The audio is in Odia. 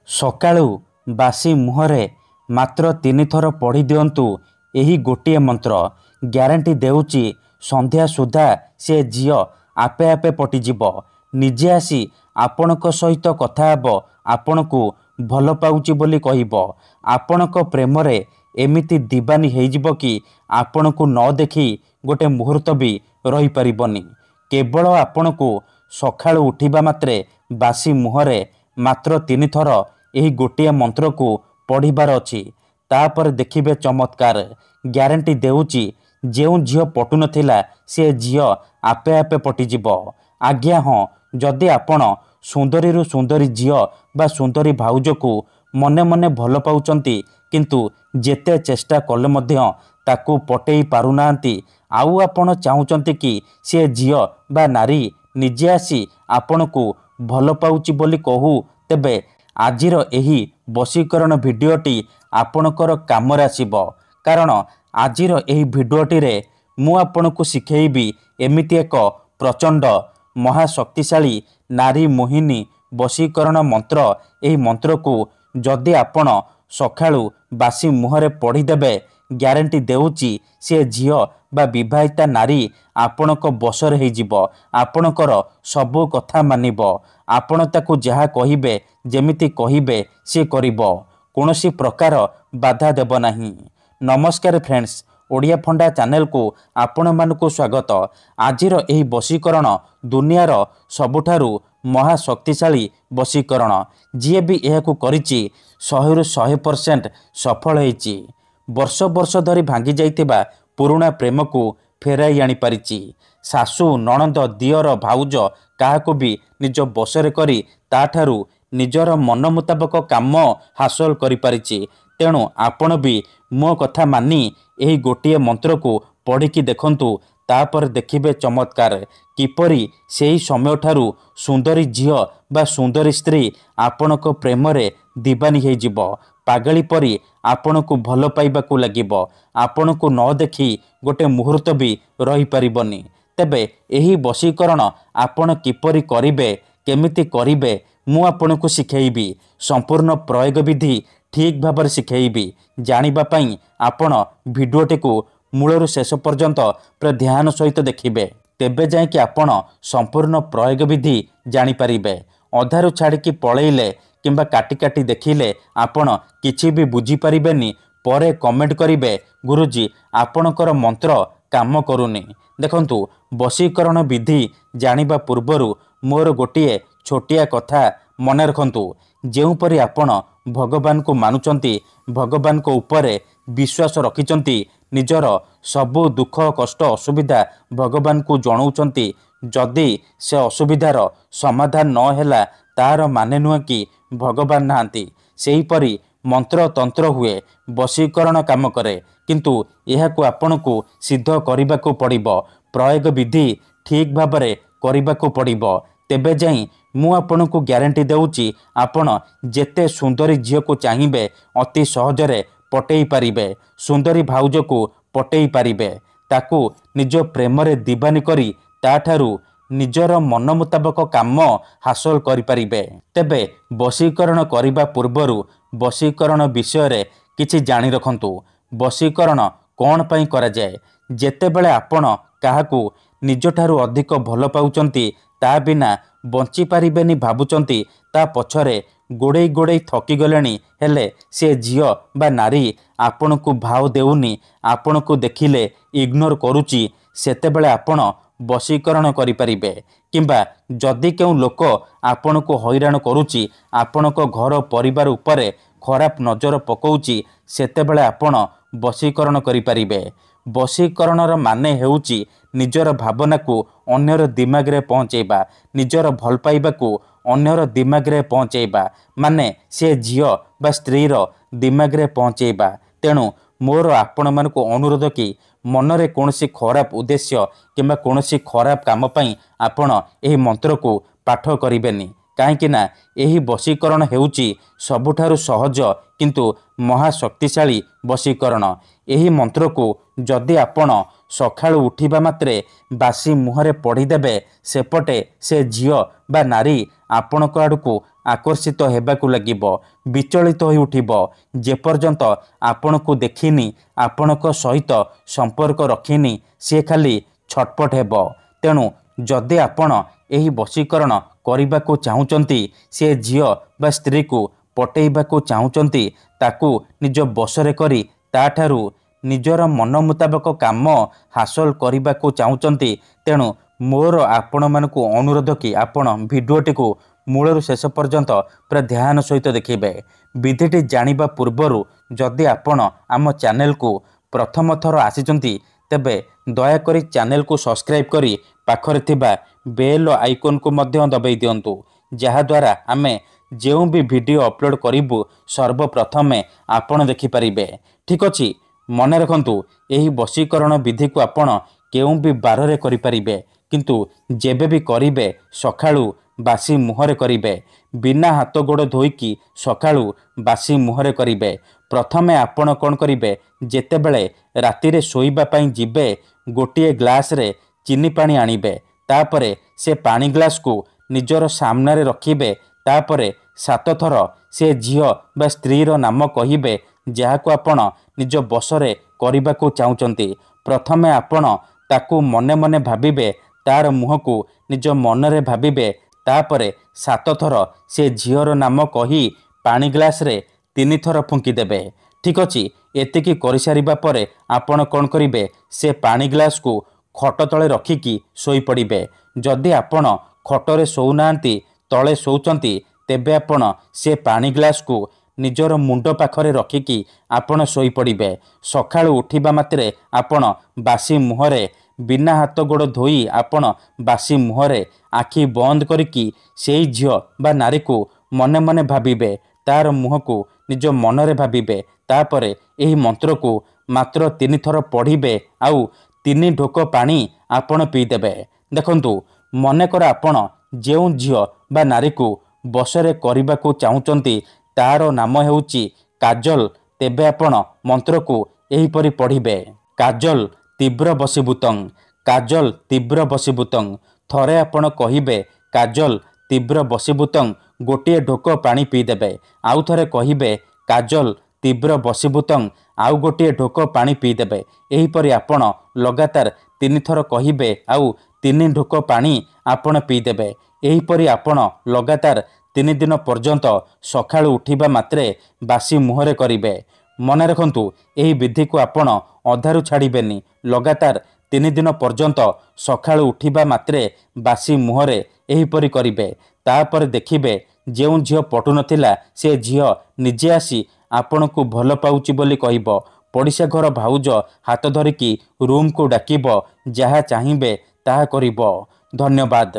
ସକାଳୁ ବାସି ମୁହଁରେ ମାତ୍ର 3 ଥର ପଢ଼ି ଦିଅନ୍ତୁ ଏହି ଗୋଟିଏ ମନ୍ତ୍ର। ଗ୍ୟାରେଣ୍ଟି ଦେଉଛି ସନ୍ଧ୍ୟା ସୁଦ୍ଧା ସେ ଝିଅ ଆପେ ଆପେ ପଟିଯିବ। ନିଜେ ଆସି ଆପଣଙ୍କ ସହିତ କଥା ହେବ, ଆପଣଙ୍କୁ ଭଲ ପାଉଛି ବୋଲି କହିବ। ଆପଣଙ୍କ ପ୍ରେମରେ ଏମିତି ଦିବାନୀ ହେଇଯିବ କି ଆପଣଙ୍କୁ ନ ଦେଖି ଗୋଟେ ମୁହୂର୍ତ୍ତ ବି ରହିପାରିବନି। କେବଳ ଆପଣଙ୍କୁ ସକାଳୁ ଉଠିବା ମାତ୍ରେ ବାସି ମୁହଁରେ ମାତ୍ର 3 ଥର ଏହି ଗୋଟିଏ ମନ୍ତ୍ରକୁ ପଢ଼ିବାର ଅଛି। ତାପରେ ଦେଖିବେ ଚମତ୍କାର। ଗ୍ୟାରେଣ୍ଟି ଦେଉଛି ଯେଉଁ ଝିଅ ପଟୁନଥିଲା ସେ ଝିଅ ଆପେ ଆପେ ପଟିଯିବ। ଆଜ୍ଞା ହଁ, ଯଦି ଆପଣ ସୁନ୍ଦରୀରୁ ସୁନ୍ଦରୀ ଝିଅ ବା ସୁନ୍ଦରୀ ଭାଉଜକୁ ମନେ ମନେ ଭଲ ପାଉଛନ୍ତି, କିନ୍ତୁ ଯେତେ ଚେଷ୍ଟା କଲେ ମଧ୍ୟ ତାକୁ ପଟେଇ ପାରୁନାହାନ୍ତି, ଆଉ ଆପଣ ଚାହୁଁଛନ୍ତି କି ସେ ଝିଅ ବା ନାରୀ ନିଜେ ଆସି ଆପଣଙ୍କୁ ଭଲ ପାଉଛି ବୋଲି କହୁ, ତେବେ ଆଜିର ଏହି ବଶୀକରଣ ଭିଡ଼ିଓଟି ଆପଣଙ୍କର କାମରେ ଆସିବ। କାରଣ ଆଜିର ଏହି ଭିଡ଼ିଓଟିରେ ମୁଁ ଆପଣଙ୍କୁ ଶିଖେଇବି ଏମିତି ଏକ ପ୍ରଚଣ୍ଡ ମହାଶକ୍ତିଶାଳୀ ନାରୀ ମୋହିନୀ ବଶୀକରଣ ମନ୍ତ୍ର। ଏହି ମନ୍ତ୍ରକୁ ଯଦି ଆପଣ ସକାଳୁ ବାସି ମୁହଁରେ ପଢ଼ିଦେବେ, ଗ୍ୟାରେଣ୍ଟି ଦେଉଛି ସେ ଝିଅ ବା ବିବାହିତା ନାରୀ ଆପଣଙ୍କ ବଶରେ ହେଇଯିବ। ଆପଣଙ୍କର ସବୁ କଥା ମାନିବ। ଆପଣ ତାକୁ ଯାହା କହିବେ, ଯେମିତି କହିବେ ସେ କରିବ। କୌଣସି ପ୍ରକାର ବାଧା ଦେବ ନାହିଁ। ନମସ୍କାର ଫ୍ରେଣ୍ଡସ୍, ଓଡ଼ିଆ ଫଣ୍ଡା ଚ୍ୟାନେଲକୁ ଆପଣମାନଙ୍କୁ ସ୍ୱାଗତ। ଆଜିର ଏହି ବଶୀକରଣ ଦୁନିଆର ସବୁଠାରୁ ମହାଶକ୍ତିଶାଳୀ ବଶୀକରଣ। ଯିଏ ବି ଏହାକୁ କରିଛି 100ରୁ 100% ସଫଳ ହେଇଛି। ବର୍ଷ ବର୍ଷ ଧରି ଭାଙ୍ଗି ଯାଇଥିବା ପୁରୁଣା ପ୍ରେମକୁ ଫେରାଇ ଆଣିପାରିଛି। ଶାଶୁ, ନଣନ୍ଦ, ଦିଅର, ଭାଉଜ କାହାକୁ ବି ନିଜ ବଶରେ କରି ତାଠାରୁ ନିଜର ମନ ମୁତାବକ କାମ ହାସଲ କରିପାରିଛି। ତେଣୁ ଆପଣ ବି ମୋ କଥା ମାନି ଏହି ଗୋଟିଏ ମନ୍ତ୍ରକୁ ପଢ଼ିକି ଦେଖନ୍ତୁ। ତାପରେ ଦେଖିବେ ଚମତ୍କାର। କିପରି ସେହି ସମୟଠାରୁ ସୁନ୍ଦରୀ ଝିଅ ବା ସୁନ୍ଦରୀ ସ୍ତ୍ରୀ ଆପଣଙ୍କ ପ୍ରେମରେ ଦିବାନୀ ହେଇଯିବ। ପାଗଳି ପରି ଆପଣଙ୍କୁ ଭଲ ପାଇବାକୁ ଲାଗିବ। ଆପଣଙ୍କୁ ନ ଦେଖି ଗୋଟେ ମୁହୂର୍ତ୍ତ ବି ରହିପାରିବନି। ତେବେ ଏହି ବଶୀକରଣ ଆପଣ କିପରି କରିବେ, କେମିତି କରିବେ, ମୁଁ ଆପଣଙ୍କୁ ଶିଖେଇବି। ସମ୍ପୂର୍ଣ୍ଣ ପ୍ରୟୋଗ ବିଧି ଠିକ୍ ଭାବରେ ଶିଖେଇବି। ଜାଣିବା ପାଇଁ ଆପଣ ଭିଡ଼ିଓଟିକୁ ମୂଳରୁ ଶେଷ ପର୍ଯ୍ୟନ୍ତ ପୁରା ଧ୍ୟାନ ସହିତ ଦେଖିବେ। ତେବେ ଯାଇକି ଆପଣ ସମ୍ପୂର୍ଣ୍ଣ ପ୍ରୟୋଗ ବିଧି ଜାଣିପାରିବେ। ଅଧାରୁ ଛାଡ଼ିକି ପଳେଇଲେ କିମ୍ବା କାଟି କାଟି ଦେଖିଲେ ଆପଣ କିଛି ବି ବୁଝିପାରିବେନି। ପରେ କମେଣ୍ଟ କରିବେ, ଗୁରୁଜୀ ଆପଣଙ୍କର ମନ୍ତ୍ର କାମ କରୁନି। ଦେଖନ୍ତୁ, ବଶୀକରଣ ବିଧି ଜାଣିବା ପୂର୍ବରୁ ମୋର ଗୋଟିଏ ଛୋଟିଆ କଥା ମନେ ରଖନ୍ତୁ। ଯେଉଁପରି ଆପଣ ଭଗବାନଙ୍କୁ ମାନୁଛନ୍ତି, ଭଗବାନଙ୍କ ଉପରେ ବିଶ୍ୱାସ ରଖିଛନ୍ତି, ନିଜର ସବୁ ଦୁଃଖ କଷ୍ଟ ଅସୁବିଧା ଭଗବାନଙ୍କୁ ଜଣାଉଛନ୍ତି, ଯଦି ସେ ଅସୁବିଧାର ସମାଧାନ ନ ହେଲା ତାହାର ମାନେ ନୁହେଁ କି ଭଗବାନ ନାହାନ୍ତି। ସେହିପରି ମନ୍ତ୍ର ତନ୍ତ୍ର ହୁଏ, ବଶୀକରଣ କାମ କରେ, କିନ୍ତୁ ଏହାକୁ ଆପଣଙ୍କୁ ସିଦ୍ଧ କରିବାକୁ ପଡ଼ିବ। ପ୍ରୟୋଗ ବିଧି ଠିକ୍ ଭାବରେ କରିବାକୁ ପଡ଼ିବ। ତେବେ ଯାଇ ମୁଁ ଆପଣଙ୍କୁ ଗ୍ୟାରେଣ୍ଟି ଦେଉଛି ଆପଣ ଯେତେ ସୁନ୍ଦରୀ ଝିଅକୁ ଚାହିଁବେ ଅତି ସହଜରେ ପଟେଇ ପାରିବେ। ସୁନ୍ଦରୀ ଭାଉଜକୁ ପଟେଇ ପାରିବେ। ତାକୁ ନିଜ ପ୍ରେମରେ ଦିବାନୀ କରି ତାଠାରୁ ନିଜର ମନ ମୁତାବକ କାମ ହାସଲ କରିପାରିବେ। ତେବେ ବଶୀକରଣ କରିବା ପୂର୍ବରୁ ବଶୀକରଣ ବିଷୟରେ କିଛି ଜାଣି ରଖନ୍ତୁ। ବଶୀକରଣ କ'ଣ ପାଇଁ କରାଯାଏ? ଯେତେବେଳେ ଆପଣ କାହାକୁ ନିଜଠାରୁ ଅଧିକ ଭଲ ପାଉଛନ୍ତି, ତା ବିନା ବଞ୍ଚିପାରିବେନି ଭାବୁଛନ୍ତି, ତା ପଛରେ ଗୋଡ଼େଇ ଗୋଡ଼େଇ ଥକିଗଲେଣି, ହେଲେ ସେ ଝିଅ ବା ନାରୀ ଆପଣଙ୍କୁ ଭାଉ ଦେଉନି, ଆପଣଙ୍କୁ ଦେଖିଲେ ଇଗ୍ନୋର କରୁଛି, ସେତେବେଳେ ଆପଣ ବଶୀକରଣ କରିପାରିବେ। କିମ୍ବା ଯଦି କେଉଁ ଲୋକ ଆପଣଙ୍କୁ ହଇରାଣ କରୁଛି, ଆପଣଙ୍କ ଘର ପରିବାର ଉପରେ ଖରାପ ନଜର ପକାଉଛି, ସେତେବେଳେ ଆପଣ ବଶୀକରଣ କରିପାରିବେ। ବଶୀକରଣର ମାନେ ହେଉଛି ନିଜର ଭାବନାକୁ ଅନ୍ୟର ଦିମାଗରେ ପହଞ୍ଚାଇବା, ନିଜର ଭଲ ପାଇବାକୁ ଅନ୍ୟର ଦିମାଗରେ ପହଞ୍ଚାଇବା, ମାନେ ସେ ଝିଅ ବା ସ୍ତ୍ରୀର ଦିମାଗରେ ପହଞ୍ଚାଇବା। ତେଣୁ ମୋର ଆପଣମାନଙ୍କୁ ଅନୁରୋଧ କି ମନରେ କୌଣସି ଖରାପ ଉଦ୍ଦେଶ୍ୟ କିମ୍ବା କୌଣସି ଖରାପ କାମ ପାଇଁ ଆପଣ ଏହି ମନ୍ତ୍ରକୁ ପାଠ କରିବେନି। କାହିଁକି ନା ଏହି ବଶୀକରଣ ହେଉଛି ସବୁଠାରୁ ସହଜ କିନ୍ତୁ ମହାଶକ୍ତିଶାଳୀ ବଶୀକରଣ। ଏହି ମନ୍ତ୍ରକୁ ଯଦି ଆପଣ ସକାଳୁ ଉଠିବା ମାତ୍ରେ ବାସି ମୁହଁରେ ପଢ଼ିଦେବେ, ସେପଟେ ସେ ଝିଅ ବା ନାରୀ ଆପଣଙ୍କ ଆଡ଼କୁ आकर्षित हेबाकु लागिबो, विचलित होई उठिबो। जेपर्यंत आपणको देखिनी, आपणक सहित संपर्क रखिनी, से खाली छटपट हेबो। तेणु जदि आपण एही वशीकरण କରିବାକୁ चाहुचंती, से झियो बा स्त्री को पटेइबाकू चाहुचंती, ताकू निज बसरे करी ताठारू निजर मन मुताबक काम हासिल करने चाहूँगी। तेणु मोर आपण मानकु अनुरोध कि आपण भिडियोटी को मूलरू शेष पर्यंत पूरा ध्यान सहित देखिबे। विधिटी जानिबा पूर्वरु जदि आपण आम चैनल को प्रथम थर आसीचंती, तेबे दयाकरी चैनल को सब्सक्राइब करी पाखरे थिबा बेल आइकन को मध्य दबाई दियंतु, जहा द्वारा आमे जो भी वीडियो अपलोड करिबु सर्वप्रथमे आपण देखि परिबे। ठीक अछि, मन रखंतु एही वशीकरण विधि को आपण केउ भी बारे करि परिबे, किंतु जेबे भी करिबे सखाळु बासी मुहरे करिबे। बिना हाथ गोड़ धोईकी सखाळु बासी मुहरे करिबे। प्रथमे आपण कोन करिबे, जेतेबेले राति रे सोईबा पई जिबे, गोटिए ग्लास रे चीनी पानी आनिबे। तापरे से पानी ग्लास को निजर सामने रे रखिबे। तापरे 7 थर से झियो बा स्त्री रो नाम कहिबे, जहाको आपण निज बसरे करबाकू चाहूचंती। प्रथमे आपण ताकू मने मने भाबिबे, तार मुह को निज मनरे भाबिबे। तापरे 7 थर से झियोर नाम कही पानी ग्लास रे 3 थर फुंकी देबे। ठीक अछि, एतिकी करि सारिबा परे आपण कोन करिबे, से पानी ग्लास को खट तळे रखिकी सोई पड़िबे। जदि आपण खटरे सोउनांती, तळे सोउचंती, तेबे आपण से पानी ग्लास को निजर मुंड पाखरे रखिकी आपण सोई पड़िबे। सखाळु उठिबा मात्रे आपण बासी मुहरे बिना हाथ गोड़ धोई आपण बासी मुहरे आखि बंद करिकी सेई झियो बा नारी को मने मने भाबिबे, तार मुह को निज मनरे भाबिबे। तापरे एही मंत्र को मात्र 3 थर पढ़िबे, आउ 3 ढोक पानी आपण पी देबे। देखंतु, मनेकर आपण जेउ झियो बा नारी को बसरे करबाकू चाहूचंती, तार नाम हेउची काजल। तेबे आपण मंत्र को एहीपरि पढ़िबे, काजल तीव्र बसीभूतं, काजल तीव्र बसीभूतं। थरे आपण कहिबे काजल तीव्र बसीभूतं, गोटिए ढोक पानी पी देबे। आउ थरे कहिबे काजल तीव्र बसीभूतं, आउ गोटिए ढोक पानी पी देबे। एहीपरि आपण लगातार 3 थर कहिबे, आउ 3 ढोक पानी आपण पी देबे। एहीपरि आपण लगातार 3 दिन पर्यंत सखाळु उठिबा मात्रे बासी मुहरे करिबे। मन रखंतु, एही विधि को आपण अधारु छाड़िबेनी। लगातार 3 दिन पर्यंत सखाळु उठिबा मात्रे बासी मुहरे एहीपरि करिबे। तापर देखिबे, जेउ झियो पटु नथिला, से झियो निजे आसी आपण को भल पाउची बोली कहिबो। पड़िशा घर भाउज हाथ धरिकी रूम को डाकिबो, जहा चाहिबे ताहा करिबो। धन्यवाद।